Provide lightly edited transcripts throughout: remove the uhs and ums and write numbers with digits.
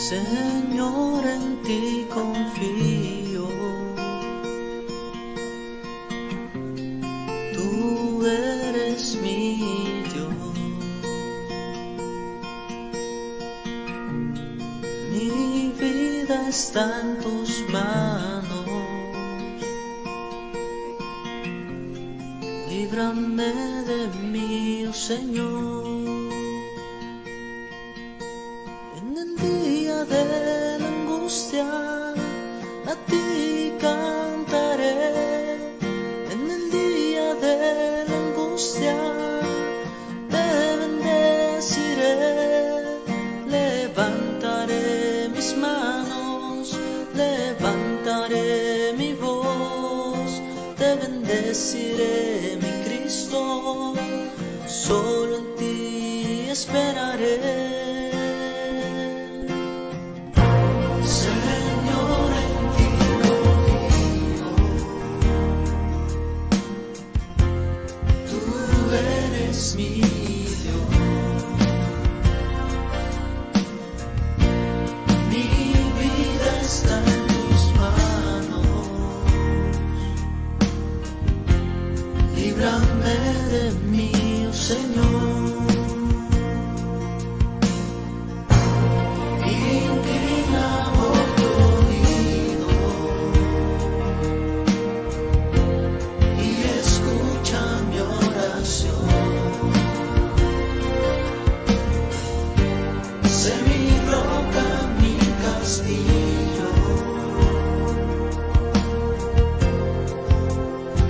Señor, en ti confío. Tú eres mi Dios. Mi vida está en tus manos. Líbrame de mí, oh Señor. En el día de la angustia a ti cantaré. En el día de la angustia te bendeciré. Levantaré mis manos, levantaré mi voz. Te bendeciré, mi Cristo, solo en ti esperaré. Señor, en ti confío. Tú eres mi Dios. Mi vida está en tus manos. Líbrame de mí, oh Señor.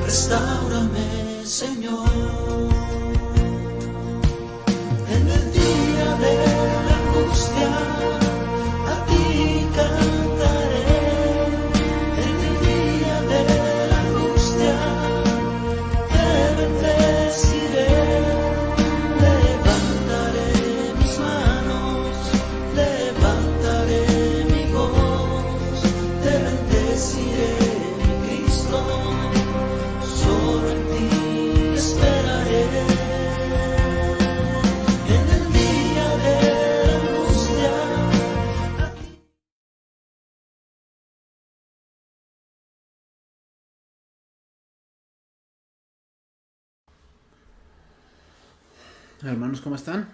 Restáurame, Señor, en el día de la angustia, a ti cantaré. En el día de la angustia, te bendeciré. Levantaré mis manos, levantaré mi voz, te bendeciré, mi Cristo. Solo en ti esperaré. En el día de la angustia. Hermanos, ¿cómo están?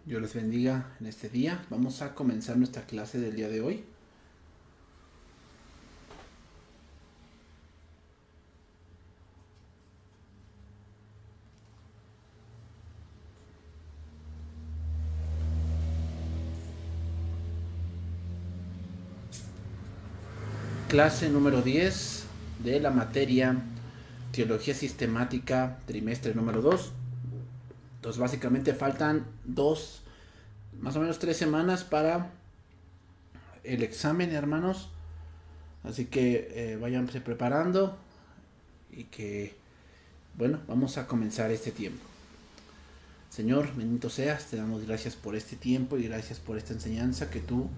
Dios les bendiga en este día. Vamos a comenzar nuestra clase del día de hoy. Clase número 10 de la materia Teología Sistemática, trimestre número 2. Entonces básicamente faltan más o menos 3 semanas para el examen, hermanos. Así que váyanse preparando y que, bueno, vamos a comenzar este tiempo. Señor, bendito seas, te damos gracias por este tiempo y gracias por esta enseñanza que tú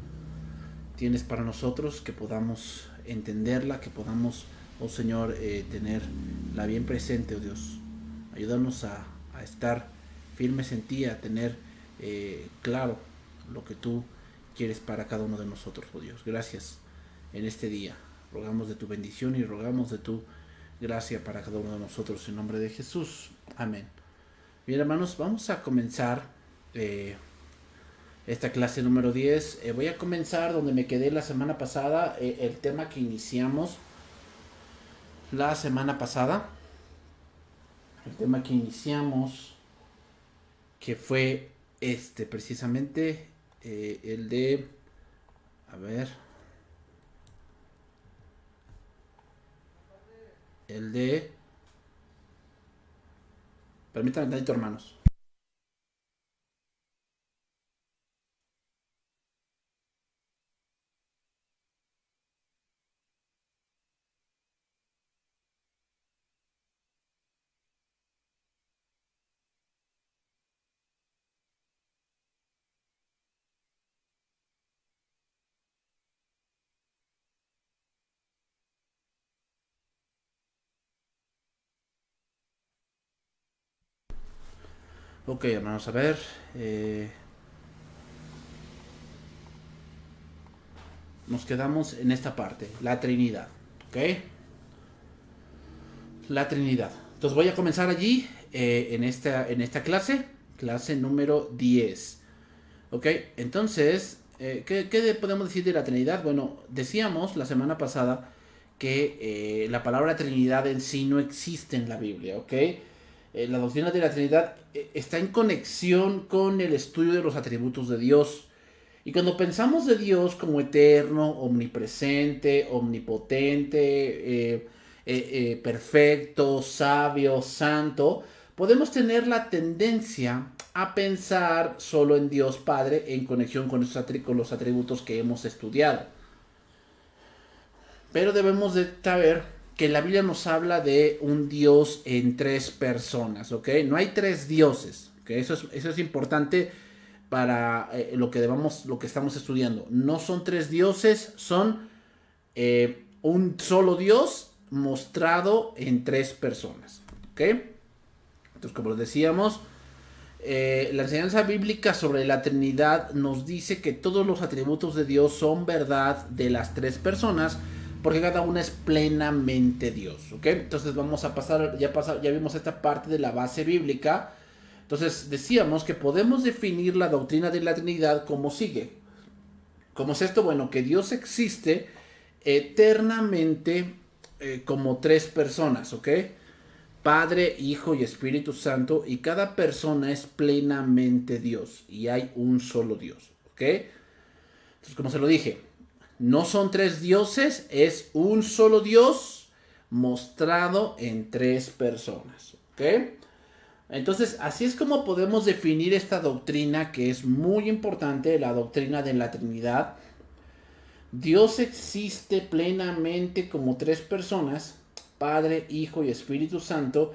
tienes para nosotros, que podamos entenderla, que podamos, oh Señor, tenerla bien presente, oh Dios. Ayúdanos a estar firmes en ti, a tener claro lo que tú quieres para cada uno de nosotros, oh Dios. Gracias en este día. Rogamos de tu bendición y rogamos de tu gracia para cada uno de nosotros, en nombre de Jesús. Amén. Bien, hermanos, vamos a comenzar esta clase número 10. Voy a comenzar donde me quedé la semana pasada, el tema que iniciamos la semana pasada. El tema que iniciamos, que fue precisamente el de, a ver, el de, permítanme un tantito, hermanos. Ok, hermanos, a ver. nos quedamos en esta parte, la Trinidad. ¿Ok? La Trinidad. Entonces voy a comenzar allí en esta clase número 10. ¿Ok? Entonces, ¿qué podemos decir de la Trinidad? Bueno, decíamos la semana pasada que la palabra Trinidad en sí no existe en la Biblia. ¿Ok? La doctrina de la Trinidad está en conexión con el estudio de los atributos de Dios. Y cuando pensamos de Dios como eterno, omnipresente, omnipotente, perfecto, sabio, santo, podemos tener la tendencia a pensar solo en Dios Padre en conexión con los atributos que hemos estudiado. Pero debemos de saber que la Biblia nos habla de un Dios en tres personas, ¿ok? No hay tres dioses, ¿ok? Eso es importante para lo que estamos estudiando. No son tres dioses, son un solo Dios mostrado en tres personas, ¿ok? Entonces, como decíamos, la enseñanza bíblica sobre la Trinidad nos dice que todos los atributos de Dios son verdad de las tres personas, porque cada una es plenamente Dios, ¿ok? Entonces vamos a pasar, ya vimos esta parte de la base bíblica. Entonces decíamos que podemos definir la doctrina de la Trinidad como sigue. ¿Cómo es esto? Bueno, que Dios existe eternamente como tres personas, ¿ok? Padre, Hijo y Espíritu Santo, y cada persona es plenamente Dios, y hay un solo Dios, ¿ok? Entonces, como se lo dije, no son tres dioses, es un solo Dios mostrado en tres personas, ¿ok? Entonces, así es como podemos definir esta doctrina que es muy importante, la doctrina de la Trinidad. Dios existe plenamente como tres personas, Padre, Hijo y Espíritu Santo,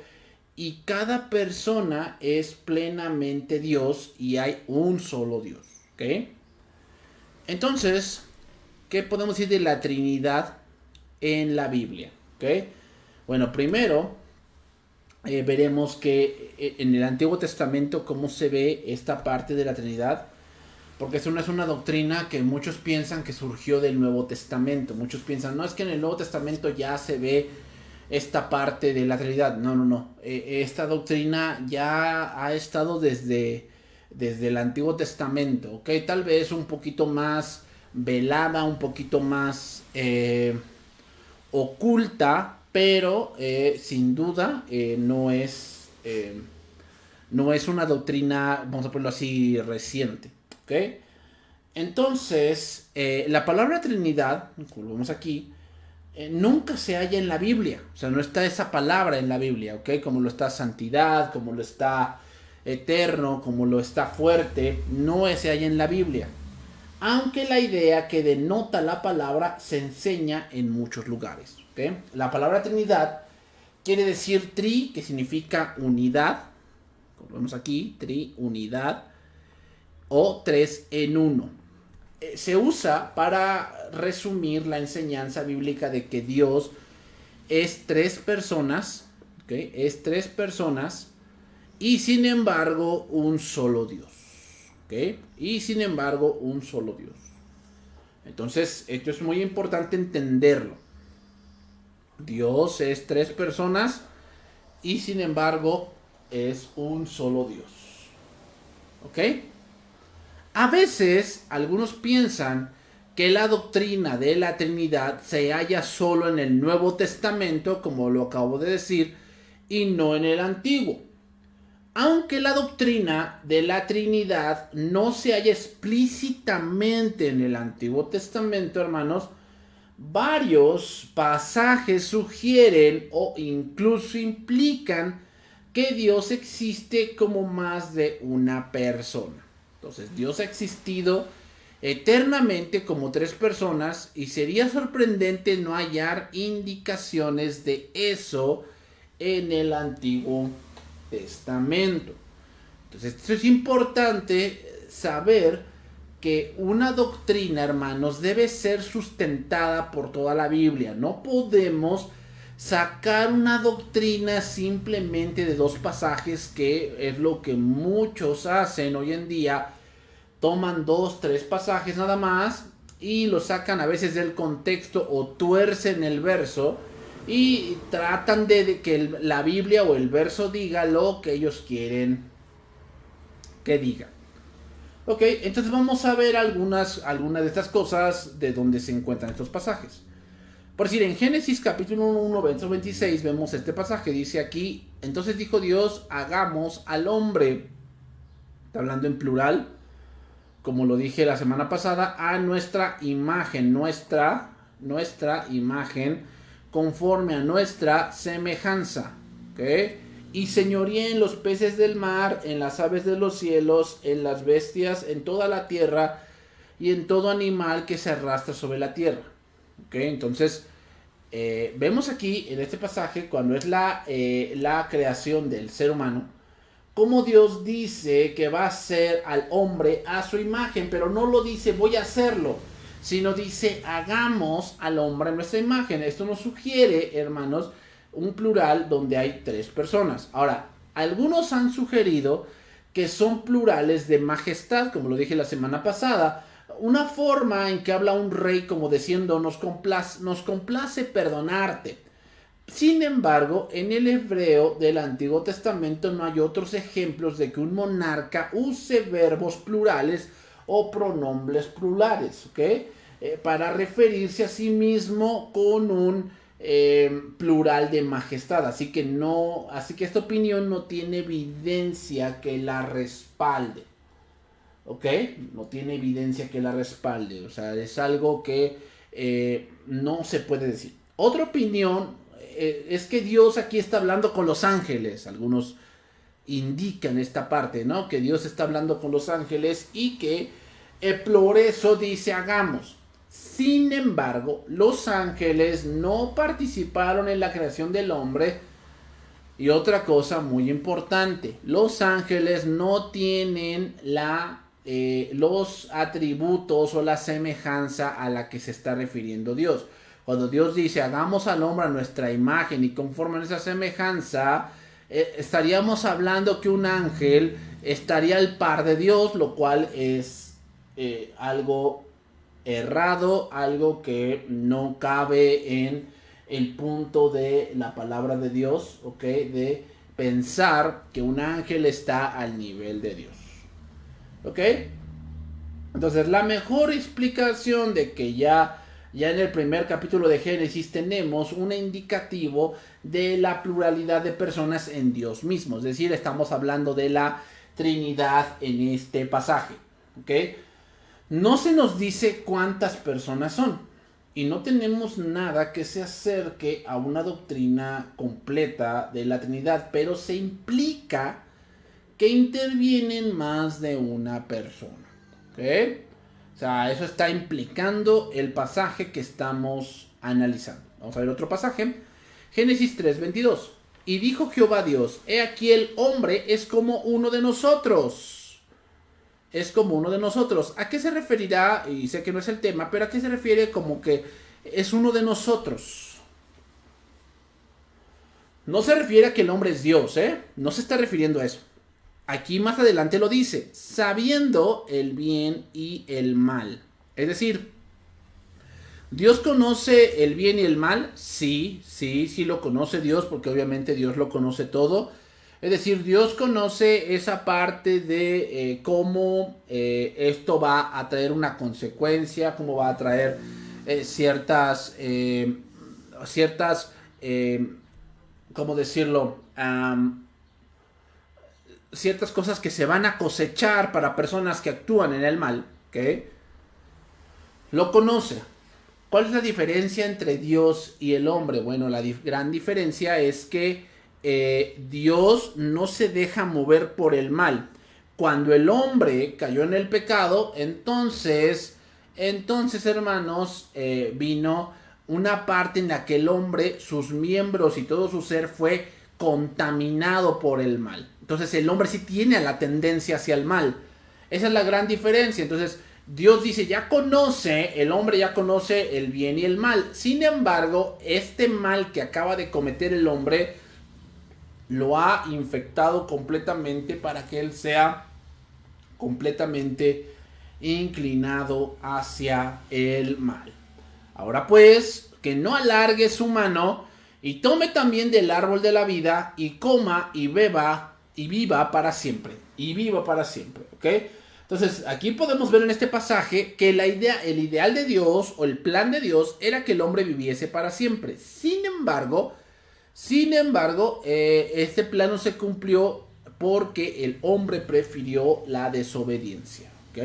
y cada persona es plenamente Dios y hay un solo Dios, ¿ok? Entonces, ¿qué podemos decir de la Trinidad en la Biblia? ¿Ok? Bueno, primero veremos que en el Antiguo Testamento cómo se ve esta parte de la Trinidad, porque eso no es una doctrina que muchos piensan que surgió del Nuevo Testamento. Muchos piensan, no, es que en el Nuevo Testamento ya se ve esta parte de la Trinidad. No. Esta doctrina ya ha estado desde el Antiguo Testamento, ¿ok? Tal vez un poquito más velada, un poquito más oculta, pero sin duda no es una doctrina, vamos a ponerlo así, reciente, ¿ok? Entonces, la palabra Trinidad, como vemos aquí, nunca se halla en la Biblia. O sea, no está esa palabra en la Biblia, ¿ok? Como lo está santidad, como lo está eterno, como lo está fuerte, no se halla en la Biblia. Aunque la idea que denota la palabra se enseña en muchos lugares, ¿ok? La palabra Trinidad quiere decir tri, que significa unidad, como vemos aquí, tri, unidad, o tres en uno. Se usa para resumir la enseñanza bíblica de que Dios es tres personas, ¿okay? Es tres personas y sin embargo un solo Dios, ¿okay? Y sin embargo un solo Dios. Entonces esto es muy importante entenderlo. Dios es tres personas y sin embargo es un solo Dios, ¿ok? A veces algunos piensan que la doctrina de la Trinidad se halla solo en el Nuevo Testamento, como lo acabo de decir, y no en el Antiguo. Aunque la doctrina de la Trinidad no se halla explícitamente en el Antiguo Testamento, hermanos, varios pasajes sugieren o incluso implican que Dios existe como más de una persona. Entonces, Dios ha existido eternamente como tres personas y sería sorprendente no hallar indicaciones de eso en el Antiguo Testamento. Entonces, esto es importante saber que una doctrina, hermanos, debe ser sustentada por toda la Biblia. No podemos sacar una doctrina simplemente de dos pasajes, que es lo que muchos hacen hoy en día. Toman 2, 3 pasajes nada más y lo sacan a veces del contexto o tuercen el verso y tratan de que la Biblia o el verso diga lo que ellos quieren que diga. Ok, entonces vamos a ver algunas de estas cosas de donde se encuentran estos pasajes. Por decir, en Génesis capítulo 1, verso 26 vemos este pasaje, dice aquí: entonces dijo Dios, hagamos al hombre, está hablando en plural, como lo dije la semana pasada, a nuestra imagen, nuestra imagen, conforme a nuestra semejanza, ¿ok? Y señoría en los peces del mar, en las aves de los cielos, en las bestias, en toda la tierra y en todo animal que se arrastra sobre la tierra. ¿Ok? Entonces, vemos aquí en este pasaje, cuando es la creación del ser humano, cómo Dios dice que va a hacer al hombre a su imagen, pero no lo dice voy a hacerlo, sino dice hagamos al hombre a nuestra imagen. Esto nos sugiere, hermanos, un plural donde hay 3 personas. Ahora, algunos han sugerido que son plurales de majestad, como lo dije la semana pasada, una forma en que habla un rey como diciendo nos complace perdonarte. Sin embargo, en el hebreo del Antiguo Testamento no hay otros ejemplos de que un monarca use verbos plurales o pronombres plurales, ¿ok? Para referirse a sí mismo con un plural de majestad. Así que esta opinión no tiene evidencia que la respalde. ¿Ok? No tiene evidencia que la respalde. O sea, es algo que no se puede decir. Otra opinión es que Dios aquí está hablando con los ángeles. Algunos indican esta parte, ¿no? Que Dios está hablando con los ángeles y que por eso dice hagamos. Sin embargo, los ángeles no participaron en la creación del hombre. Y otra cosa muy importante, los ángeles no tienen los atributos o la semejanza a la que se está refiriendo Dios. Cuando Dios dice hagamos al hombre a nuestra imagen y conforme a nuestra semejanza, estaríamos hablando que un ángel estaría al par de Dios, lo cual es algo errado, algo que no cabe en el punto de la palabra de Dios, ¿ok? De pensar que un ángel está al nivel de Dios, ¿ok? Entonces la mejor explicación de que ya en el primer capítulo de Génesis tenemos un indicativo de la pluralidad de personas en Dios mismo, es decir, estamos hablando de la Trinidad en este pasaje, ¿ok? No se nos dice cuántas personas son y no tenemos nada que se acerque a una doctrina completa de la Trinidad, pero se implica que intervienen más de una persona, ¿ok? O sea, eso está implicando el pasaje que estamos analizando. Vamos a ver otro pasaje, Génesis 3:22. Y dijo Jehová Dios, he aquí el hombre es como uno de nosotros. Es como uno de nosotros. ¿A qué se referirá? Y sé que no es el tema, pero ¿a qué se refiere como que es uno de nosotros? No se refiere a que el hombre es Dios, ¿eh? No se está refiriendo a eso. Aquí más adelante lo dice, sabiendo el bien y el mal. Es decir, ¿Dios conoce el bien y el mal? Sí lo conoce Dios, porque obviamente Dios lo conoce todo. Es decir, Dios conoce esa parte de cómo esto va a traer una consecuencia, cómo va a traer ciertas, ¿cómo decirlo? Ciertas cosas que se van a cosechar para personas que actúan en el mal, ¿ok? Lo conoce. ¿Cuál es la diferencia entre Dios y el hombre? Bueno, la gran diferencia es que Dios no se deja mover por el mal. Cuando el hombre cayó en el pecado, entonces hermanos, vino una parte en la que el hombre, sus miembros y todo su ser fue contaminado por el mal. Entonces el hombre sí tiene la tendencia hacia el mal. Esa es la gran diferencia. Entonces Dios dice, el hombre ya conoce el bien y el mal. Sin embargo, este mal que acaba de cometer el hombre lo ha infectado completamente para que él sea completamente inclinado hacia el mal. Ahora pues, que no alargue su mano y tome también del árbol de la vida y coma y beba y viva para siempre. Y viva para siempre, ¿ok? Entonces, aquí podemos ver en este pasaje que la idea, el ideal de Dios o el plan de Dios era que el hombre viviese para siempre. Sin embargo, este plan no se cumplió porque el hombre prefirió la desobediencia, ¿ok?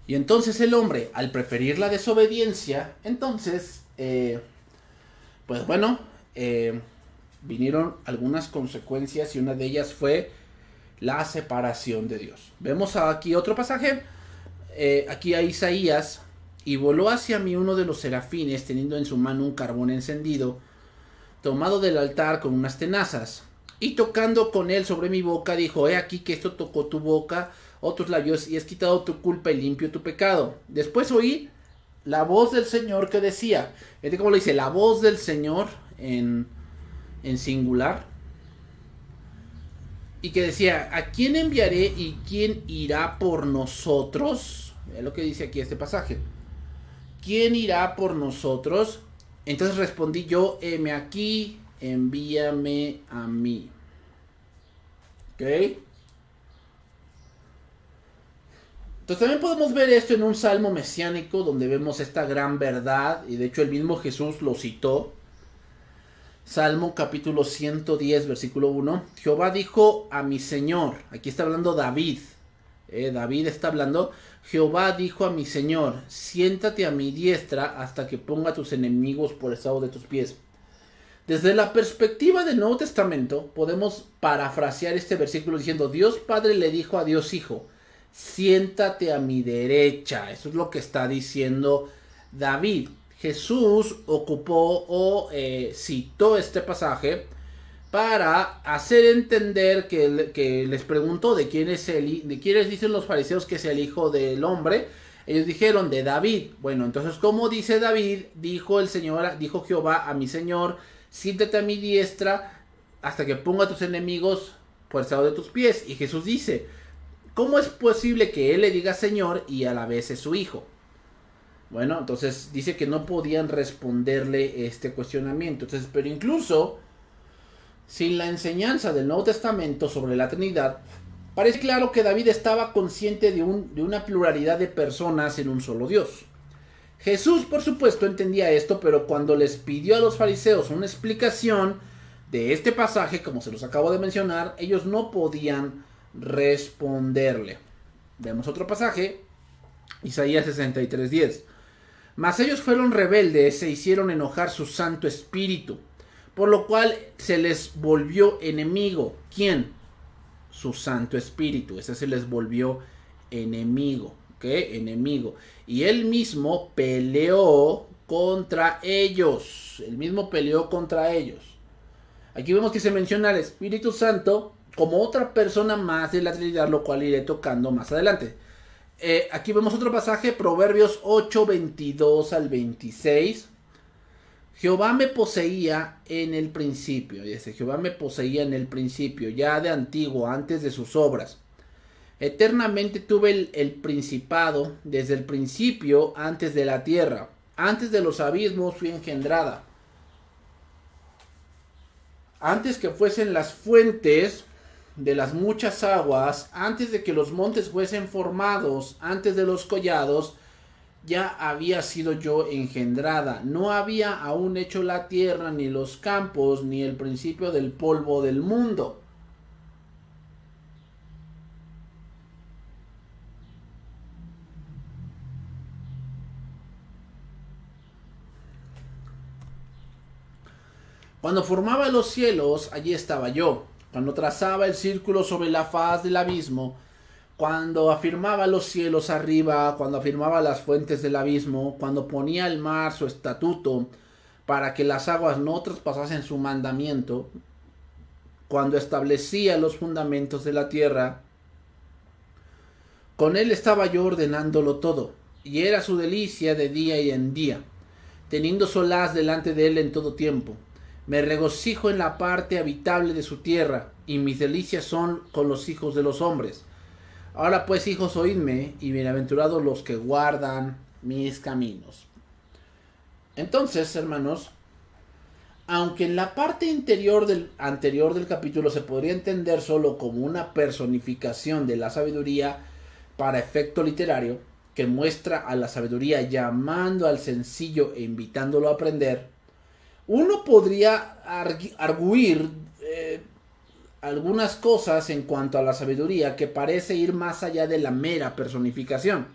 Y entonces el hombre, al preferir la desobediencia, entonces, pues bueno, vinieron algunas consecuencias y una de ellas fue la separación de Dios. Vemos aquí otro pasaje, aquí a Isaías, y voló hacia mí uno de los serafines teniendo en su mano un carbón encendido, tomado del altar con unas tenazas, y tocando con él sobre mi boca, dijo, he aquí que esto tocó tu boca, otros labios, y has quitado tu culpa y limpio tu pecado. Después oí la voz del Señor que decía, ¿este cómo lo dice? La voz del Señor en singular, y que decía, ¿a quién enviaré y quién irá por nosotros? Es lo que dice aquí este pasaje. ¿Quién irá por nosotros? Entonces respondí yo, heme aquí, envíame a mí. ¿Ok? Entonces también podemos ver esto en un salmo mesiánico donde vemos esta gran verdad, y de hecho el mismo Jesús lo citó. Salmo capítulo 110, versículo 1. Jehová dijo a mi Señor, aquí está hablando David, David está hablando, Jehová dijo a mi Señor, siéntate a mi diestra hasta que ponga a tus enemigos por estrado de tus pies. Desde la perspectiva del Nuevo Testamento, podemos parafrasear este versículo diciendo, Dios Padre le dijo a Dios Hijo, siéntate a mi derecha. Eso es lo que está diciendo David. Jesús ocupó o citó este pasaje para hacer entender que les preguntó de quiénes dicen los fariseos que es el Hijo del Hombre. Ellos dijeron de David. Bueno, entonces, ¿cómo dice David? Dijo el Señor, dijo Jehová a mi Señor, siéntate a mi diestra hasta que ponga a tus enemigos por estrado de tus pies. Y Jesús dice, ¿cómo es posible que él le diga Señor y a la vez es su hijo? Bueno, entonces dice que no podían responderle este cuestionamiento. Entonces, pero incluso sin la enseñanza del Nuevo Testamento sobre la Trinidad, parece claro que David estaba consciente de una pluralidad de personas en un solo Dios. Jesús, por supuesto, entendía esto, pero cuando les pidió a los fariseos una explicación de este pasaje, como se los acabo de mencionar, ellos no podían responderle. Vemos otro pasaje, Isaías 63:10. Mas ellos fueron rebeldes e hicieron enojar su Santo Espíritu, por lo cual se les volvió enemigo. ¿Quién? Su Santo Espíritu. Ese se les volvió enemigo. ¿Qué? Enemigo. Y él mismo peleó contra ellos. Él mismo peleó contra ellos. Aquí vemos que se menciona al Espíritu Santo como otra persona más de la Trinidad, lo cual iré tocando más adelante. Aquí vemos otro pasaje, Proverbios 8, 22 al 26. Jehová me poseía en el principio. Dice, Jehová me poseía en el principio, ya de antiguo, antes de sus obras. Eternamente tuve el principado, desde el principio, antes de la tierra. Antes de los abismos fui engendrada. Antes que fuesen las fuentes de las muchas aguas, antes de que los montes fuesen formados, antes de los collados, ya había sido yo engendrada. No había aún hecho la tierra, ni los campos, ni el principio del polvo del mundo. Cuando formaba los cielos, allí estaba yo. cuando trazaba el círculo sobre la faz del abismo, cuando afirmaba los cielos arriba, cuando afirmaba las fuentes del abismo, cuando ponía al mar su estatuto para que las aguas no traspasasen su mandamiento, cuando establecía los fundamentos de la tierra, con él estaba yo ordenándolo todo, y era su delicia de día y en día, teniendo solaz delante de él en todo tiempo. Me regocijo en la parte habitable de su tierra, y mis delicias son con los hijos de los hombres. Ahora pues, hijos, oídme, y bienaventurados los que guardan mis caminos. Entonces, hermanos, aunque en la parte anterior del capítulo se podría entender solo como una personificación de la sabiduría para efecto literario, que muestra a la sabiduría llamando al sencillo e invitándolo a aprender, uno podría arguir algunas cosas en cuanto a la sabiduría que parece ir más allá de la mera personificación.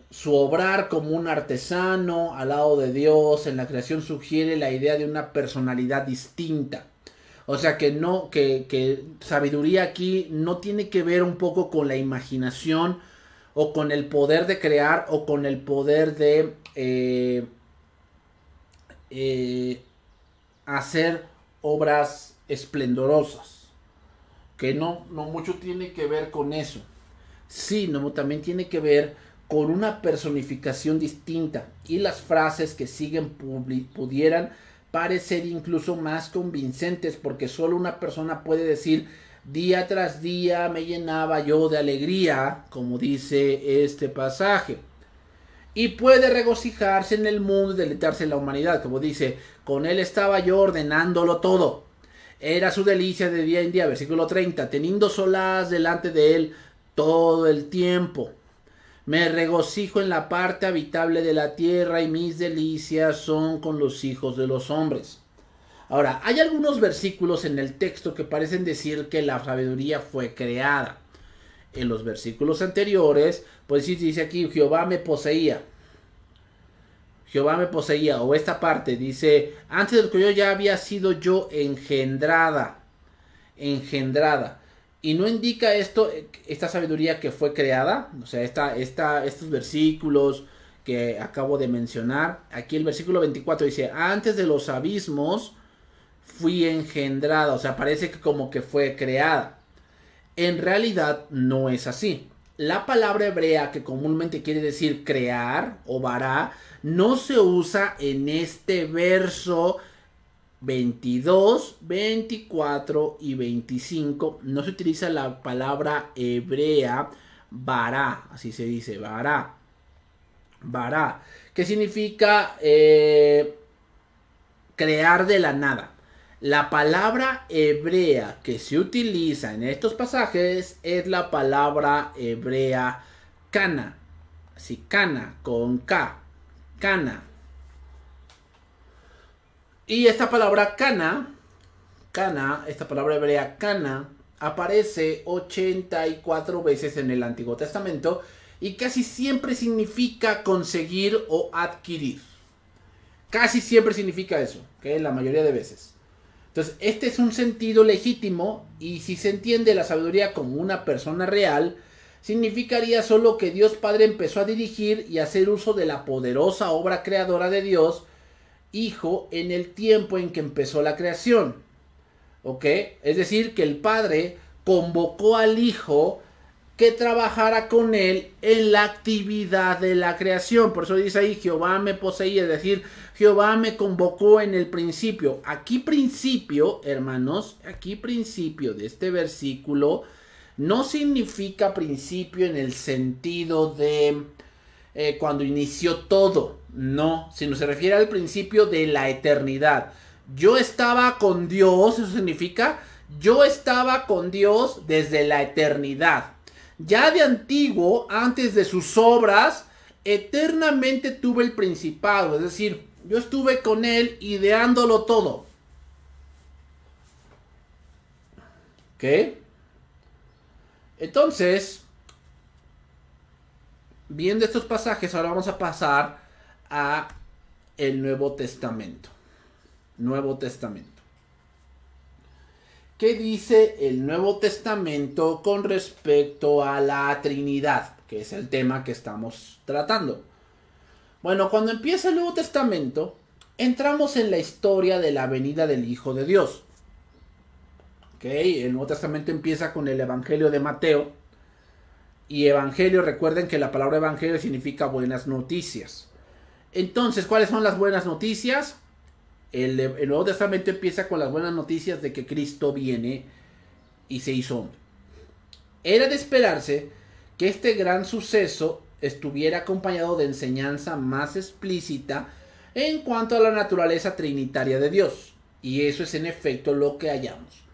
Su obrar como un artesano al lado de Dios en la creación sugiere la idea de una personalidad distinta. O sea que sabiduría aquí no tiene que ver un poco con la imaginación o con el poder de crear o con el poder de hacer obras esplendorosas. Que no mucho tiene que ver con eso. Sí, también tiene que ver con una personificación distinta, y las frases que siguen pudieran parecer incluso más convincentes, porque solo una persona puede decir: día tras día me llenaba yo de alegría, como dice este pasaje, y puede regocijarse en el mundo y deleitarse en la humanidad, como dice: con él estaba yo ordenándolo todo, era su delicia de día en día, versículo 30, teniendo solaz delante de él todo el tiempo. Me regocijo en la parte habitable de la tierra, y mis delicias son con los hijos de los hombres. Ahora, hay algunos versículos en el texto que parecen decir que la sabiduría fue creada. En los versículos anteriores, pues sí dice aquí: Jehová me poseía. Jehová me poseía. O esta parte dice: antes del que yo ya había sido yo engendrada. Engendrada. Y no indica esta sabiduría que fue creada. O sea, estos versículos que acabo de mencionar. Aquí el versículo 24 dice: antes de los abismos fui engendrada. O sea, parece que como que fue creada. En realidad no es así. La palabra hebrea que comúnmente quiere decir crear o bará no se usa en este verso 22, 24 y 25. No se utiliza la palabra hebrea bará, así se dice, bará. Bará, que significa crear de la nada. La palabra hebrea que se utiliza en estos pasajes es la palabra hebrea cana. Así, cana, con K. Cana. Y esta palabra cana, esta palabra hebrea cana, aparece 84 veces en el Antiguo Testamento y casi siempre significa conseguir o adquirir. Casi siempre significa eso, ¿okay? La mayoría de veces. Entonces, este es un sentido legítimo, y si se entiende la sabiduría como una persona real, significaría solo que Dios Padre empezó a dirigir y hacer uso de la poderosa obra creadora de Dios Hijo en el tiempo en que empezó la creación. ¿Ok? Es decir, que el Padre convocó al Hijo que trabajara con él en la actividad de la creación. Por eso dice ahí: Jehová me poseía, es decir, Jehová me convocó en el principio. Aquí principio, hermanos, aquí principio de este versículo no significa principio en el sentido de cuando inició todo, no, sino se refiere al principio de la eternidad. Yo estaba con Dios, eso significa, yo estaba con Dios desde la eternidad. Ya de antiguo, antes de sus obras, eternamente tuve el principado, es decir, yo estuve con él ideándolo todo. ¿Ok? Entonces, viendo estos pasajes, ahora vamos a pasar a el Nuevo Testamento. Nuevo Testamento. ¿qué dice el Nuevo Testamento con respecto a la Trinidad? Que es el tema que estamos tratando. Bueno, cuando empieza el Nuevo Testamento, entramos en la historia de la venida del Hijo de Dios. El Nuevo Testamento empieza con el Evangelio de Mateo. Y Evangelio, recuerden que la palabra Evangelio significa buenas noticias. Entonces, ¿cuáles son las buenas noticias? El Nuevo Testamento empieza con las buenas noticias de que Cristo viene y se hizo hombre. Era de esperarse que este gran suceso estuviera acompañado de enseñanza más explícita en cuanto a la naturaleza trinitaria de Dios. Y eso es en efecto lo que hallamos.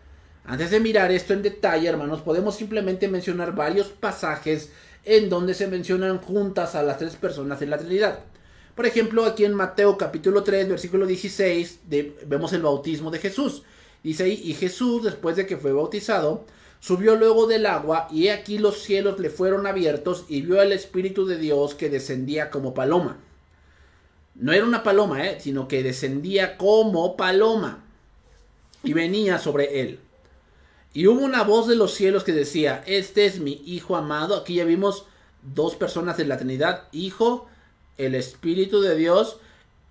Antes de mirar esto en detalle, hermanos, podemos simplemente mencionar varios pasajes en donde se mencionan juntas a las tres personas de la Trinidad. Por ejemplo, aquí en Mateo capítulo 3, versículo 16, vemos el bautismo de Jesús. Dice ahí, y Jesús, después de que fue bautizado, subió luego del agua, y he aquí los cielos le fueron abiertos, y vio al Espíritu de Dios que descendía como paloma. No era una paloma, sino que descendía como paloma, y venía sobre él. Y hubo una voz de los cielos que decía, este es mi Hijo amado. Aquí ya vimos dos personas de la Trinidad, Hijo, el Espíritu de Dios.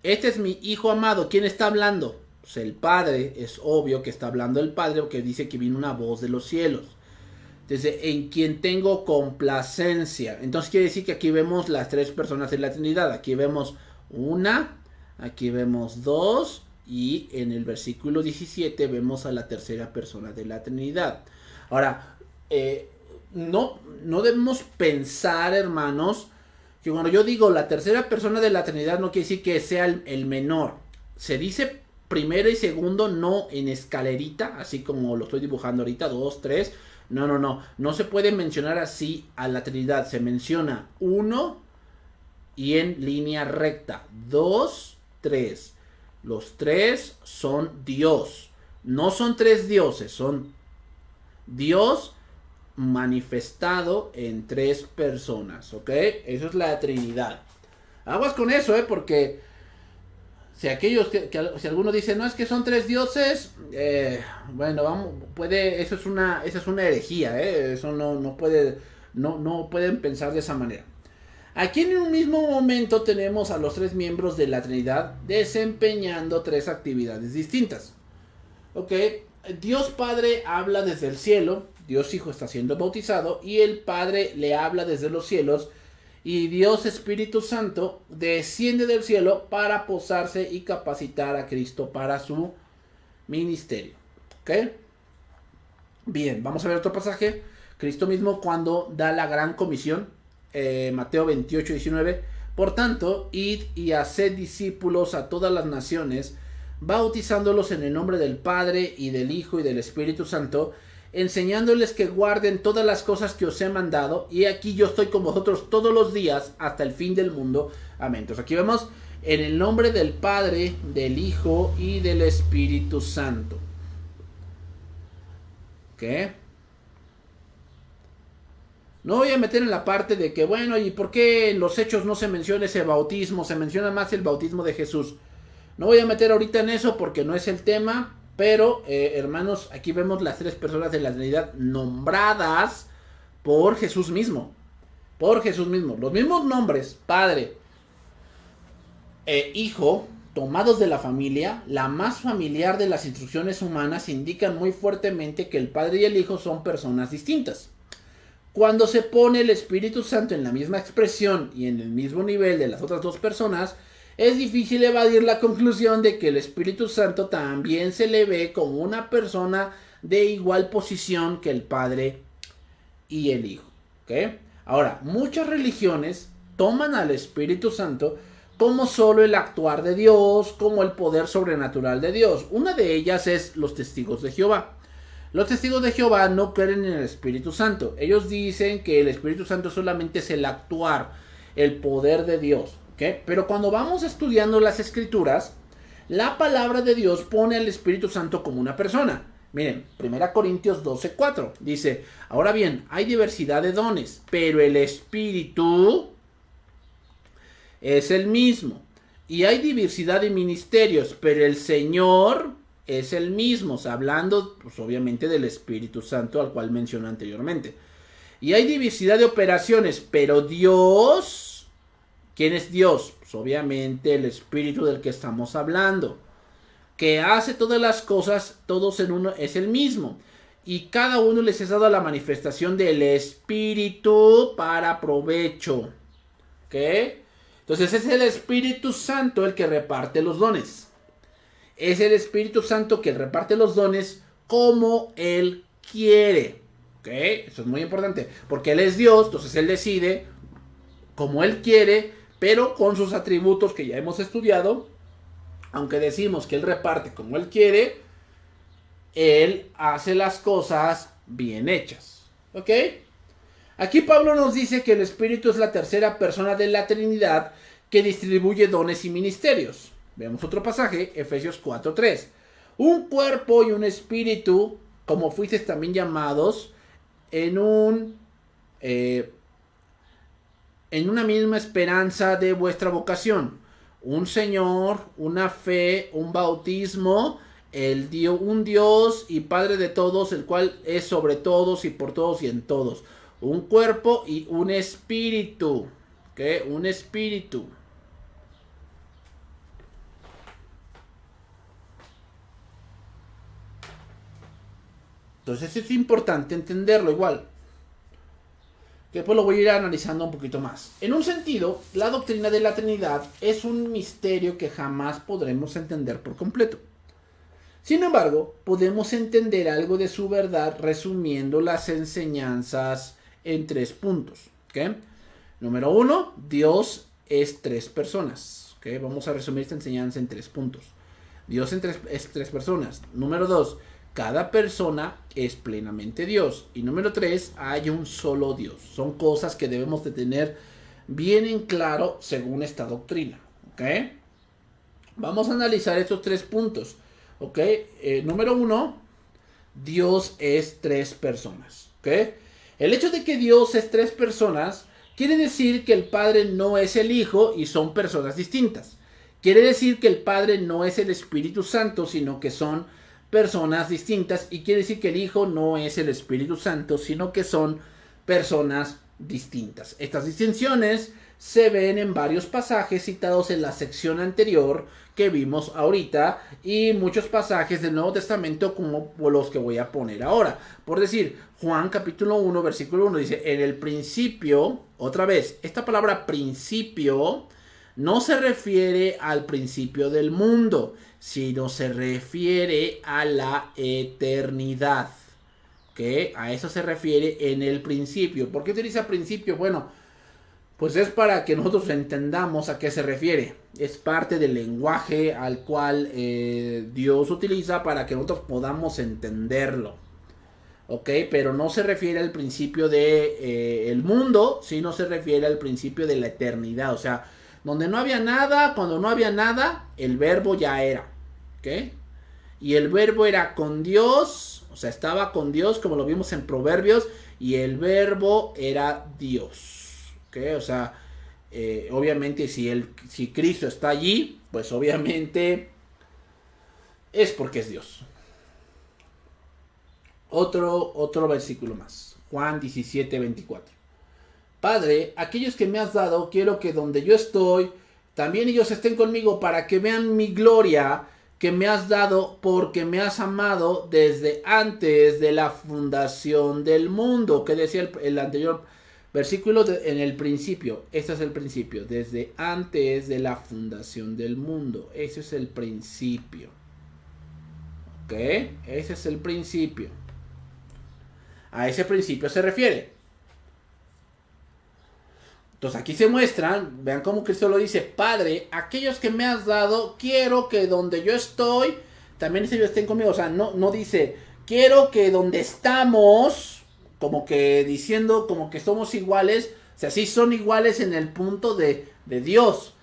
Este es mi Hijo amado. ¿Quién está hablando? Pues el Padre. Es obvio que está hablando el Padre, porque dice que vino una voz de los cielos. Entonces, en quien tengo complacencia. Entonces quiere decir que aquí vemos las tres personas de la Trinidad. Aquí vemos una, aquí vemos dos, y en el versículo 17 vemos a la tercera persona de la Trinidad. Ahora, no debemos pensar, hermanos, que cuando yo digo la tercera persona de la Trinidad no quiere decir que sea el menor. Se dice primero y segundo, no en escalerita, así como lo estoy dibujando ahorita, 2, 3. No se puede mencionar así a la Trinidad. Se menciona 1 y en línea recta, 2, 3. Los tres son Dios. No son tres dioses, son Dios manifestado en tres personas, ¿ok? Eso es la Trinidad. Aguas con eso, porque si aquellos si alguno dice, no, es que son tres dioses, bueno, esa es una herejía, eso no pueden pensar de esa manera. Aquí en un mismo momento tenemos a los tres miembros de la Trinidad desempeñando tres actividades distintas. Ok, Dios Padre habla desde el cielo, Dios Hijo está siendo bautizado y el Padre le habla desde los cielos y Dios Espíritu Santo desciende del cielo para posarse y capacitar a Cristo para su ministerio. Ok, bien, vamos a ver otro pasaje. Cristo mismo cuando da la gran comisión. Mateo 28, 19. Por tanto, id y haced discípulos a todas las naciones, bautizándolos en el nombre del Padre y del Hijo y del Espíritu Santo, enseñándoles que guarden todas las cosas que os he mandado, y aquí yo estoy con vosotros todos los días hasta el fin del mundo. Amén. Entonces aquí vemos en el nombre del Padre, del Hijo y del Espíritu Santo. ¿Qué? No voy a meter en la parte de que, bueno, ¿y por qué en los hechos no se menciona ese bautismo? Se menciona más el bautismo de Jesús. No voy a meter ahorita en eso porque no es el tema. Pero, hermanos, aquí vemos las tres personas de la Trinidad nombradas por Jesús mismo. Por Jesús mismo. Los mismos nombres, Padre e Hijo, tomados de la familia, la más familiar de las instrucciones humanas, indican muy fuertemente que el Padre y el Hijo son personas distintas. Cuando se pone el Espíritu Santo en la misma expresión y en el mismo nivel de las otras dos personas, es difícil evadir la conclusión de que el Espíritu Santo también se le ve como una persona de igual posición que el Padre y el Hijo. ¿Okay? Ahora, muchas religiones toman al Espíritu Santo como solo el actuar de Dios, como el poder sobrenatural de Dios. Una de ellas es los testigos de Jehová. Los testigos de Jehová no creen en el Espíritu Santo. Ellos dicen que el Espíritu Santo solamente es el actuar, el poder de Dios. ¿Okay? Pero cuando vamos estudiando las Escrituras, la palabra de Dios pone al Espíritu Santo como una persona. Miren, 1 Corintios 12:4 dice, ahora bien, hay diversidad de dones, pero el Espíritu es el mismo. Y hay diversidad de ministerios, pero el Señor es el mismo, o sea, hablando pues obviamente del Espíritu Santo al cual mencioné anteriormente. Y hay diversidad de operaciones, pero Dios, ¿quién es Dios? Pues obviamente el Espíritu del que estamos hablando, que hace todas las cosas, todos en uno, es el mismo. Y cada uno les es dado la manifestación del Espíritu para provecho. ¿Ok? Entonces es el Espíritu Santo el que reparte los dones. Es el Espíritu Santo que reparte los dones como Él quiere. ¿Ok? Eso es muy importante. Porque Él es Dios, entonces Él decide como Él quiere, pero con sus atributos que ya hemos estudiado. Aunque decimos que Él reparte como Él quiere, Él hace las cosas bien hechas. ¿Ok? Aquí Pablo nos dice que el Espíritu es la tercera persona de la Trinidad que distribuye dones y ministerios. Veamos otro pasaje, Efesios 4:3. Un cuerpo y un espíritu, como fuisteis también llamados, en una misma esperanza de vuestra vocación. Un Señor, una fe, un bautismo, un Dios y Padre de todos, el cual es sobre todos y por todos y en todos. Un cuerpo y un espíritu. ¿Ok? Un espíritu. Entonces es importante entenderlo igual. Que después lo voy a ir analizando un poquito más. En un sentido, la doctrina de la Trinidad es un misterio que jamás podremos entender por completo. Sin embargo, podemos entender algo de su verdad resumiendo las enseñanzas en 3 puntos. ¿Okay? Número 1, Dios es 3 personas. ¿Okay? Vamos a resumir esta enseñanza en 3 puntos. Dios es 3 personas. Número 2, cada persona es plenamente Dios. Y número 3, hay un solo Dios. Son cosas que debemos de tener bien en claro según esta doctrina. ¿Ok? Vamos a analizar estos 3 puntos. ¿Ok? Número 1, Dios es 3 personas. ¿Ok? El hecho de que Dios es 3 personas quiere decir que el Padre no es el Hijo y son personas distintas. Quiere decir que el Padre no es el Espíritu Santo, sino que son personas distintas. Y quiere decir que el Hijo no es el Espíritu Santo, sino que son personas distintas. Estas distinciones se ven en varios pasajes citados en la sección anterior que vimos ahorita y muchos pasajes del Nuevo Testamento como los que voy a poner ahora. Por decir, Juan capítulo 1 versículo 1 dice, en el principio, otra vez, esta palabra principio no se refiere al principio del mundo, sino se refiere a la eternidad. ¿Ok? A eso se refiere en el principio. ¿Por qué utiliza principio? Bueno, pues es para que nosotros entendamos a qué se refiere. Es parte del lenguaje al cual Dios utiliza para que nosotros podamos entenderlo. ¿Ok? Pero no se refiere al principio del mundo, sino se refiere al principio de la eternidad. O sea, donde no había nada, cuando no había nada, el verbo ya era. ¿Ok? Y el verbo era con Dios, o sea, estaba con Dios, como lo vimos en Proverbios, y el verbo era Dios. ¿Ok? O sea, obviamente si Cristo está allí, pues obviamente es porque es Dios. Otro versículo más. Juan 17:24. Padre, aquellos que me has dado, quiero que donde yo estoy, también ellos estén conmigo para que vean mi gloria que me has dado porque me has amado desde antes de la fundación del mundo. Que decía el anterior versículo en el principio. Este es el principio. Desde antes de la fundación del mundo. Ese es el principio. ¿Ok? Ese es el principio. A ese principio se refiere. Entonces aquí se muestran, vean cómo Cristo lo dice, Padre, aquellos que me has dado, quiero que donde yo estoy, también ellos estén conmigo. O sea, no dice, quiero que donde estamos, como que diciendo como que somos iguales. O sea, sí son iguales en el punto de Dios.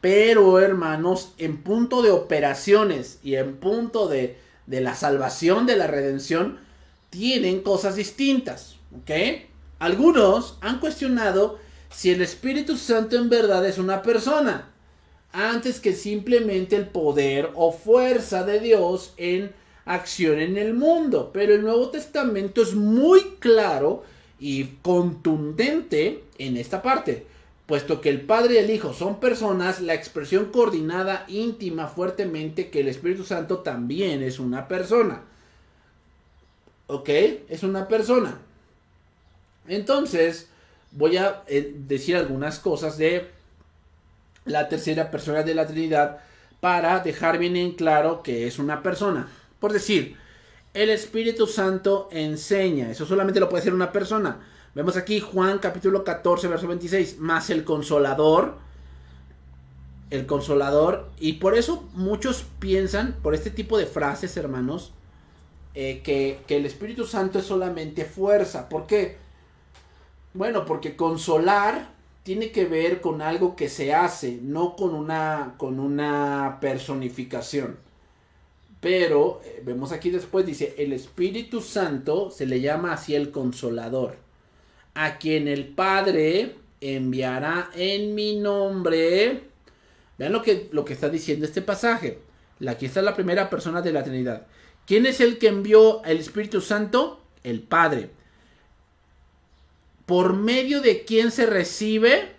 Pero, hermanos, en punto de operaciones y en punto de la salvación, de la redención, tienen cosas distintas. ¿Ok? Algunos han cuestionado si el Espíritu Santo en verdad es una persona. antes que simplemente el poder o fuerza de Dios en acción en el mundo. Pero el Nuevo Testamento es muy claro y contundente en esta parte. Puesto que el Padre y el Hijo son personas, la expresión coordinada íntima fuertemente que el Espíritu Santo también es una persona. ¿Ok? Es una persona. Entonces, voy a decir algunas cosas de la tercera persona de la Trinidad para dejar bien en claro que es una persona. Por decir, el Espíritu Santo enseña. Eso solamente lo puede hacer una persona. Vemos aquí Juan capítulo 14, verso 26. Más el Consolador. El Consolador. Y por eso muchos piensan, por este tipo de frases, hermanos, que el Espíritu Santo es solamente fuerza. ¿Por qué? Bueno, porque consolar tiene que ver con algo que se hace, no con una personificación. Pero vemos aquí después, dice, el Espíritu Santo se le llama así el Consolador, a quien el Padre enviará en mi nombre. Vean lo que está diciendo este pasaje. Aquí está la primera persona de la Trinidad. ¿Quién es el que envió el Espíritu Santo? El Padre. ¿Por medio de quién se recibe?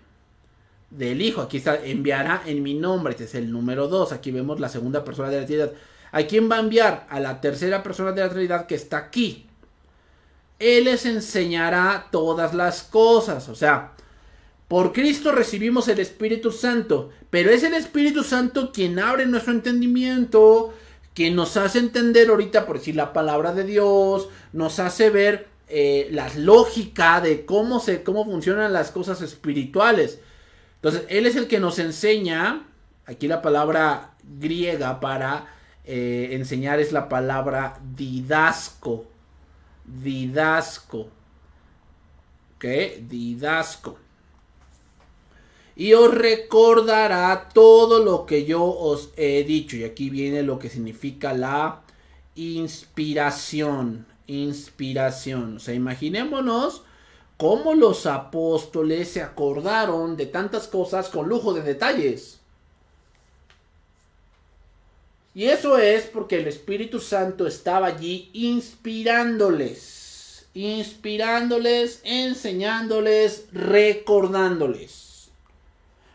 Del Hijo. Aquí está, enviará en mi nombre. Este es el número 2. Aquí vemos la segunda persona de la Trinidad. ¿A quién va a enviar? A la tercera persona de la Trinidad que está aquí. Él les enseñará todas las cosas. O sea, por Cristo recibimos el Espíritu Santo. Pero es el Espíritu Santo quien abre nuestro entendimiento, quien nos hace entender ahorita, por decir, la palabra de Dios, nos hace ver la lógica de cómo funcionan las cosas espirituales. Entonces, Él es el que nos enseña. Aquí la palabra griega para enseñar es la palabra didasco. Didasco. ¿Ok? Didasco. Y os recordará todo lo que yo os he dicho. Y aquí viene lo que significa la inspiración. Inspiración. O sea, imaginémonos cómo los apóstoles se acordaron de tantas cosas con lujo de detalles. Y eso es porque el Espíritu Santo estaba allí inspirándoles, enseñándoles, recordándoles.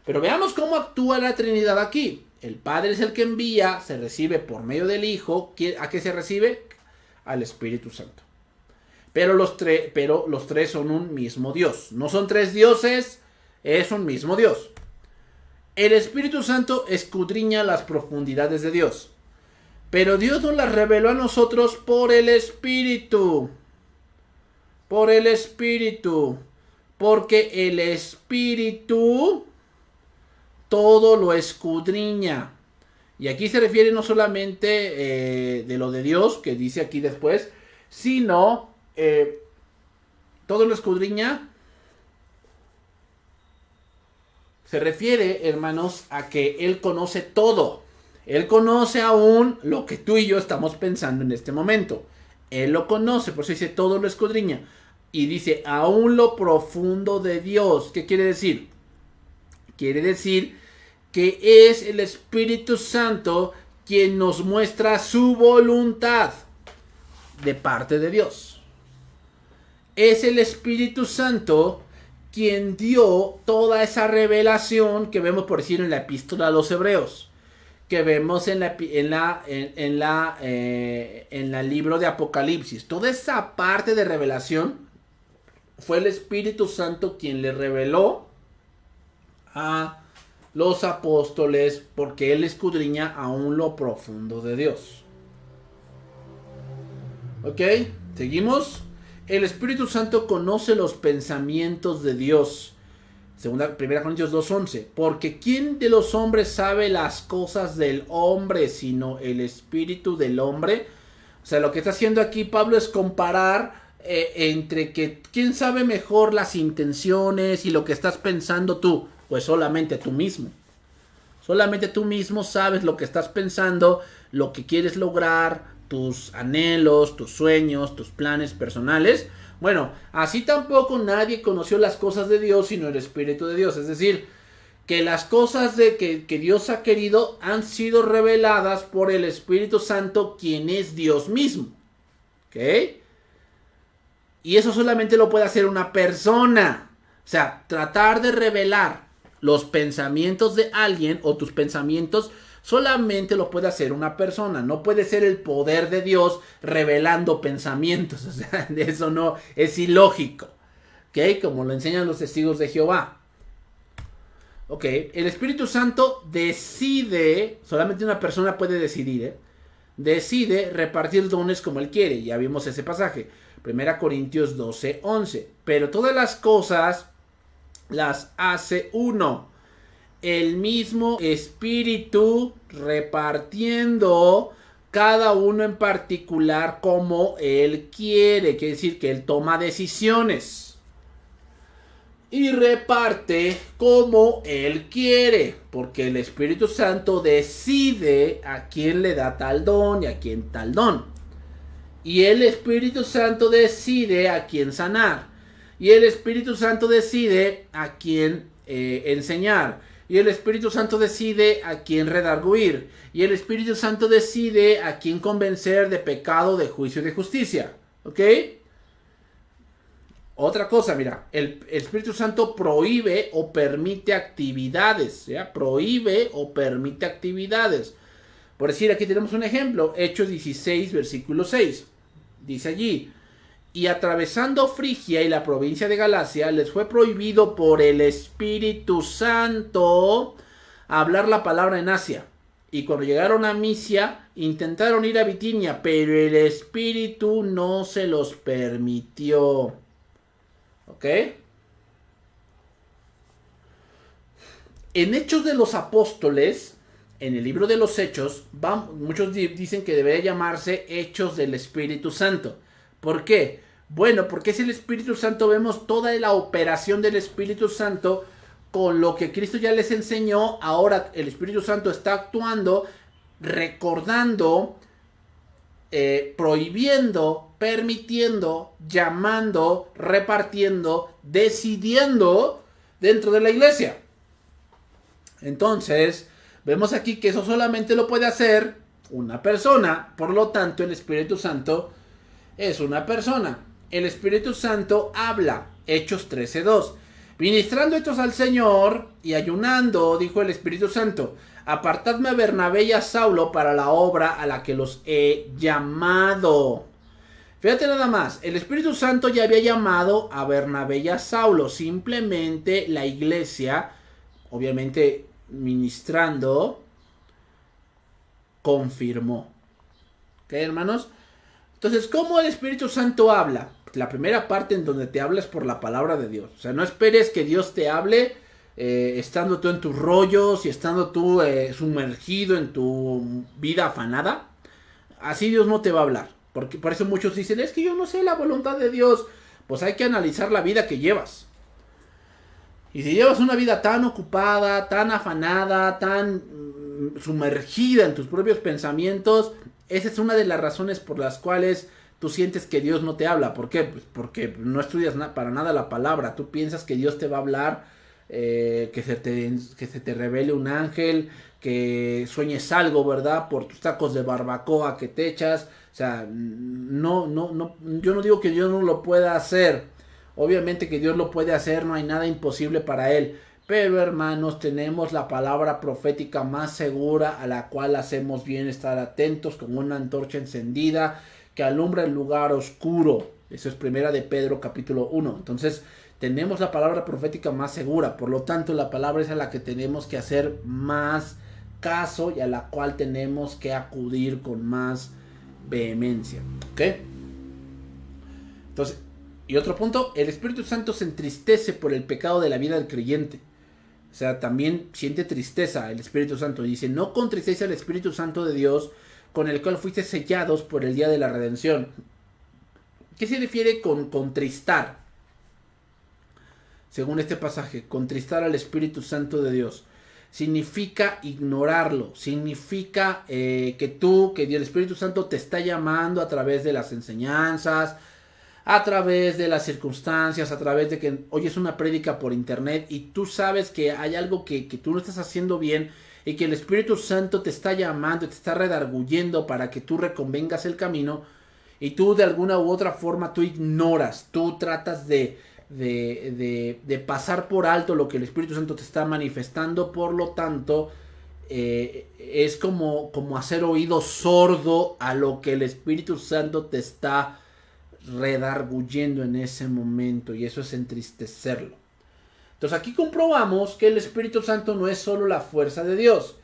Pero veamos cómo actúa la Trinidad aquí. El Padre es el que envía, se recibe por medio del Hijo. ¿A qué se recibe? Al Espíritu Santo. Pero los tres son un mismo Dios. No son tres dioses, es un mismo Dios. El Espíritu Santo escudriña las profundidades de Dios. Pero Dios nos las reveló a nosotros por el Espíritu. Por el Espíritu. Porque el Espíritu todo lo escudriña. Y aquí se refiere no solamente de lo de Dios, que dice aquí después, sino todo lo escudriña. Se refiere, hermanos, a que Él conoce todo. Él conoce aún lo que tú y yo estamos pensando en este momento. Él lo conoce, por eso dice todo lo escudriña. Y dice, aún lo profundo de Dios. ¿Qué quiere decir? Quiere decir que es el Espíritu Santo quien nos muestra su voluntad de parte de Dios. Es el Espíritu Santo quien dio toda esa revelación que vemos, por decir, en la epístola a los Hebreos, que vemos en el libro de Apocalipsis. Toda esa parte de revelación fue el Espíritu Santo quien le reveló a los apóstoles, porque Él escudriña aún lo profundo de Dios. ¿Ok? ¿Seguimos? El Espíritu Santo conoce los pensamientos de Dios. 1 Corintios 2:11. Porque ¿quién de los hombres sabe las cosas del hombre sino el espíritu del hombre? O sea, lo que está haciendo aquí Pablo es comparar entre que quién sabe mejor las intenciones y lo que estás pensando tú. Pues solamente tú mismo. Solamente tú mismo sabes lo que estás pensando, lo que quieres lograr, tus anhelos, tus sueños, tus planes personales. Bueno, así tampoco nadie conoció las cosas de Dios sino el Espíritu de Dios. Es decir, que las cosas que Dios ha querido han sido reveladas por el Espíritu Santo, quien es Dios mismo. ¿Ok? Y eso solamente lo puede hacer una persona. O sea, tratar de revelar los pensamientos de alguien o tus pensamientos solamente lo puede hacer una persona. No puede ser el poder de Dios revelando pensamientos. O sea, eso no es ilógico. ¿Ok? Como lo enseñan los testigos de Jehová. Ok, el Espíritu Santo decide, solamente una persona puede decidir, decide repartir dones como él quiere. Ya vimos ese pasaje, 1 Corintios 12:11. Pero todas las cosas las hace uno, el mismo Espíritu, repartiendo cada uno en particular como él quiere. Quiere decir que él toma decisiones y reparte como él quiere, porque el Espíritu Santo decide a quién le da tal don y a quién tal don. Y el Espíritu Santo decide a quién sanar. Y el Espíritu Santo decide a quién enseñar. Y el Espíritu Santo decide a quién redarguir. Y el Espíritu Santo decide a quién convencer de pecado, de juicio y de justicia. ¿Ok? Otra cosa, mira, el Espíritu Santo prohíbe o permite actividades, ¿ya? Prohíbe o permite actividades. Por decir, aquí tenemos un ejemplo, Hechos 16, versículo 6. Dice allí, y atravesando Frigia y la provincia de Galacia, les fue prohibido por el Espíritu Santo hablar la palabra en Asia. Y cuando llegaron a Misia, intentaron ir a Bitinia, pero el Espíritu no se los permitió. ¿Ok? En Hechos de los Apóstoles, en el libro de los Hechos, muchos dicen que debería llamarse Hechos del Espíritu Santo. ¿Por qué? Bueno, porque es el Espíritu Santo, vemos toda la operación del Espíritu Santo con lo que Cristo ya les enseñó. Ahora el Espíritu Santo está actuando, recordando, prohibiendo, permitiendo, llamando, repartiendo, decidiendo dentro de la iglesia. Entonces, vemos aquí que eso solamente lo puede hacer una persona. Por lo tanto, el Espíritu Santo es una persona. El Espíritu Santo habla. Hechos 13:2. Ministrando estos al Señor y ayunando, dijo el Espíritu Santo, apartadme a Bernabé y a Saulo para la obra a la que los he llamado. Fíjate nada más, el Espíritu Santo ya había llamado a Bernabé y a Saulo. Simplemente la iglesia, obviamente ministrando, confirmó. ¿Ok, hermanos? Entonces, ¿cómo el Espíritu Santo habla? La primera parte en donde te habla es por la palabra de Dios. O sea, no esperes que Dios te hable estando tú en tus rollos y estando tú sumergido en tu vida afanada. Así Dios no te va a hablar. Porque por eso muchos dicen, es que yo no sé la voluntad de Dios. Pues hay que analizar la vida que llevas. Y si llevas una vida tan ocupada, tan afanada, tan sumergida en tus propios pensamientos, esa es una de las razones por las cuales tú sientes que Dios no te habla. ¿Por qué? Pues porque no estudias para nada la palabra. Tú piensas que Dios te va a hablar, que se te revele un ángel, que sueñes algo, ¿verdad? Por tus tacos de barbacoa que te echas. O sea, no, yo no digo que Dios no lo pueda hacer. Obviamente que Dios lo puede hacer, no hay nada imposible para Él. Pero hermanos, tenemos la palabra profética más segura a la cual hacemos bien estar atentos como una antorcha encendida que alumbra el lugar oscuro. Eso es primera de Pedro capítulo 1. Entonces tenemos la palabra profética más segura. Por lo tanto la palabra es a la que tenemos que hacer más caso y a la cual tenemos que acudir con más vehemencia. ¿Ok? Entonces, y otro punto, el Espíritu Santo se entristece por el pecado de la vida del creyente. O sea, también siente tristeza el Espíritu Santo. Dice, no contristéis al Espíritu Santo de Dios, con el cual fuiste sellados por el día de la redención. ¿Qué se refiere con contristar? Según este pasaje, contristar al Espíritu Santo de Dios significa ignorarlo, significa que el Espíritu Santo te está llamando a través de las enseñanzas, a través de las circunstancias, a través de que oyes una prédica por internet y tú sabes que hay algo que tú no estás haciendo bien y que el Espíritu Santo te está llamando, te está redarguyendo para que tú reconvengas el camino y tú de alguna u otra forma tú ignoras, tú tratas de pasar por alto lo que el Espíritu Santo te está manifestando, por lo tanto es como hacer oído sordo a lo que el Espíritu Santo te está redarguyendo en ese momento, y eso es entristecerlo. Entonces aquí comprobamos que el Espíritu Santo no es solo la fuerza de Dios.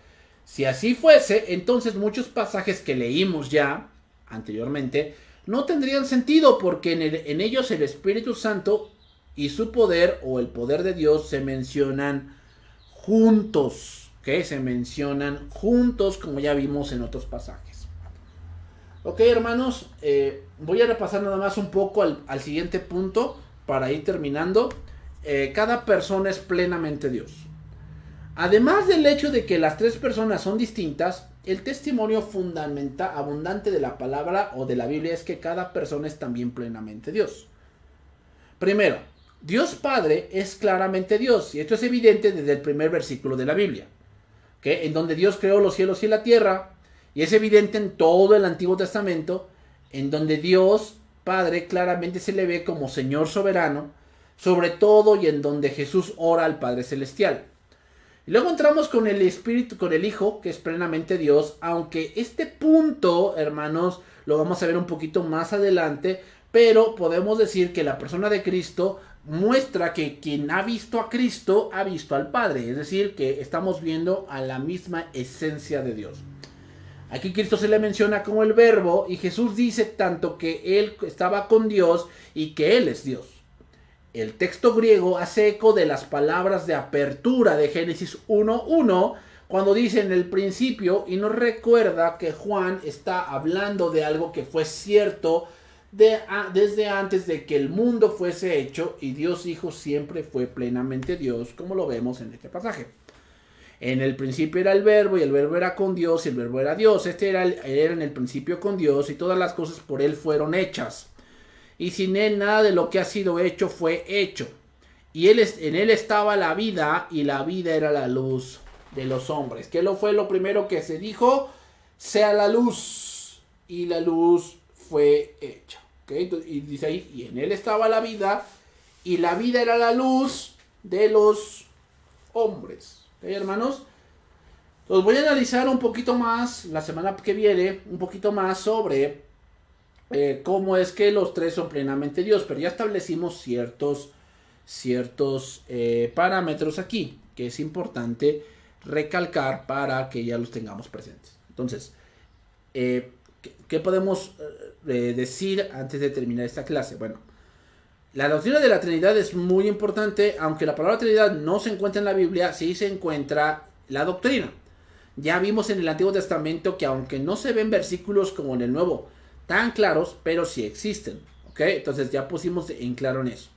Si así fuese, entonces muchos pasajes que leímos ya anteriormente no tendrían sentido, porque en ellos el Espíritu Santo y su poder o el poder de Dios se mencionan juntos, ¿ok? Se mencionan juntos, como ya vimos en otros pasajes. Ok, hermanos, voy a repasar nada más un poco al siguiente punto para ir terminando. Cada persona es plenamente Dios. Además del hecho de que las tres personas son distintas, el testimonio fundamental, abundante de la palabra o de la Biblia es que cada persona es también plenamente Dios. Primero, Dios Padre es claramente Dios, y esto es evidente desde el primer versículo de la Biblia, ¿okay? En donde Dios creó los cielos y la tierra. Y es evidente en todo el Antiguo Testamento, en donde Dios Padre claramente se le ve como Señor soberano, sobre todo, y en donde Jesús ora al Padre Celestial. Y luego entramos con el Espíritu, con el Hijo, que es plenamente Dios, aunque este punto, hermanos, lo vamos a ver un poquito más adelante, pero podemos decir que la persona de Cristo muestra que quien ha visto a Cristo ha visto al Padre, es decir, que estamos viendo a la misma esencia de Dios. Aquí Cristo se le menciona como el Verbo, y Jesús dice tanto que Él estaba con Dios y que Él es Dios. El texto griego hace eco de las palabras de apertura de Génesis 1:1, cuando dice en el principio, y nos recuerda que Juan está hablando de algo que fue cierto desde antes de que el mundo fuese hecho, y Dios Hijo siempre fue plenamente Dios, como lo vemos en este pasaje. En el principio era el Verbo, y el Verbo era con Dios, y el Verbo era Dios. Era en el principio con Dios, y todas las cosas por Él fueron hechas. Y sin Él nada de lo que ha sido hecho fue hecho. Y en Él estaba la vida, y la vida era la luz de los hombres. ¿Qué fue lo primero que se dijo? Sea la luz. Y la luz fue hecha. ¿Okay? Y dice ahí, y en Él estaba la vida, y la vida era la luz de los hombres. ¿Okay, hermanos? Los voy a analizar un poquito más la semana que viene, un poquito más sobre cómo es que los tres son plenamente Dios, pero ya establecimos ciertos parámetros aquí, que es importante recalcar para que ya los tengamos presentes. Entonces, ¿qué podemos decir antes de terminar esta clase? Bueno, la doctrina de la Trinidad es muy importante, aunque la palabra Trinidad no se encuentra en la Biblia, sí se encuentra la doctrina. Ya vimos en el Antiguo Testamento que aunque no se ven versículos como en el Nuevo tan claros, pero sí existen, ¿ok? Entonces ya pusimos en claro en eso.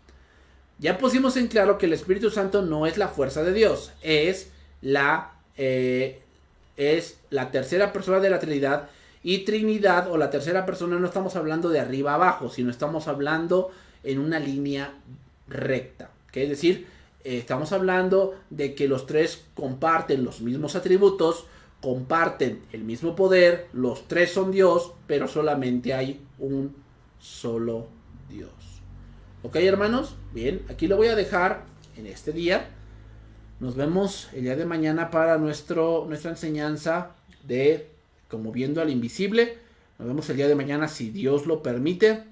Ya pusimos en claro que el Espíritu Santo no es la fuerza de Dios, es la tercera persona de la Trinidad. Y Trinidad o la tercera persona no estamos hablando de arriba abajo, sino estamos hablando en una línea recta, ¿okay? Es decir, estamos hablando de que los tres comparten los mismos atributos, comparten el mismo poder, los tres son Dios, pero solamente hay un solo Dios. ¿Ok, hermanos? Bien, aquí lo voy a dejar en este día. Nos vemos el día de mañana para nuestra enseñanza de como viendo al invisible. Nos vemos el día de mañana si Dios lo permite.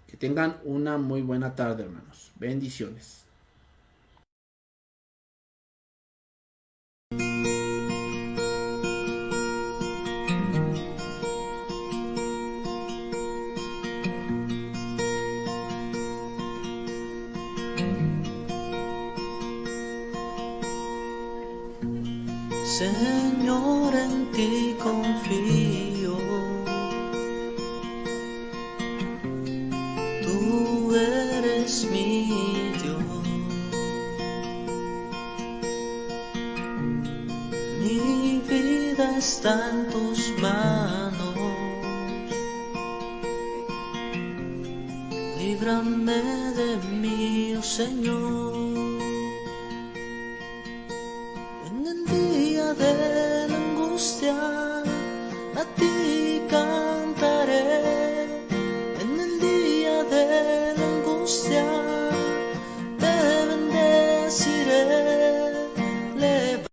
Que tengan una muy buena tarde, hermanos. Bendiciones. Señor, en ti confío. Tú eres mi Dios. Mi vida está en tus manos. líbrame de mí, oh Señor, en el día de la angustia.